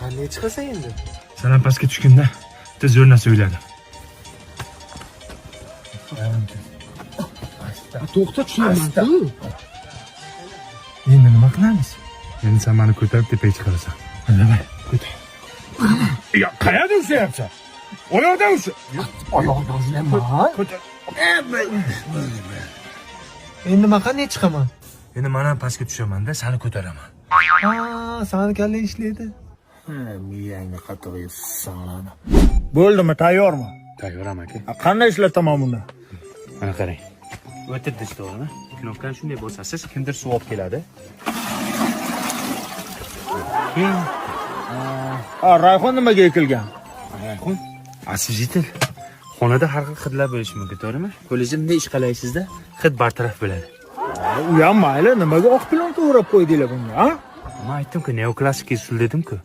qanday chiqasan endi? Sana pastga tushganda bitta zo'r narsa o'yladim. To'xta, tushunyapman-ku. Endi nima qilamiz? Endi sen meni ko'tarib tepaga chiqarasan. Davay, ko'tar. Ya, qayerda ushlayapsan? Oyoqdan usha. Oyoqdan ushlayman. Ko'tar. Endi nima qanday chiqaman? Endi men ham pastga tushaman-da, seni ko'taraman. Ha, sani kallang ishlaydi. Miyangni qattiq sog'lani. Bo'ldimi, tayyormi? Tayyoram aka. Qanday ishlataman buni? Mana qarang. O'tirdi to'g'rimi? Knopkani shunday bosasiz, kimdir suv olib keladi. Rayhon nimaga ekilgan? Rayhon? Asvijitel. Xonada har xil hidlar bo'lishi mumkin, to'g'rimi? Kollejimda ish qalaysizda, hid bartaraf bo'ladi. U ham mayli, nimaga oq plyonka o'rab qo'ydinglar bunga, ha? Men aytdim-ku, neoklassik usul dedim-ku.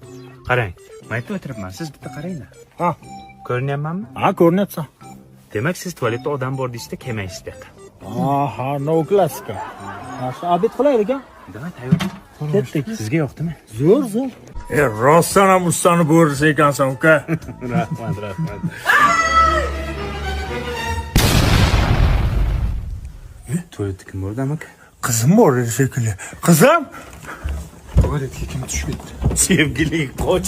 Qarang, men aytib o'tiribman, siz bitta qaranglar. Ha, Ko'rinyapmanmi? ha, ko'rinyapsan. Demak, siz tualetda odam bor deysizda, kelmaysiz bu yoqqa. Aha, no klassika. Yaxshi, obed qilaylik-a? Demak, tayyor. Ketdik. Sizga yoqdimi? Zo'r. Rostdan ham ustani bo'risi ekansan, uka. Rahmat. Tualetda kim bor aka? Qizim bor shekilli. Qizim? Tualetga kim tushib ketdi? Sevgiling, qoch.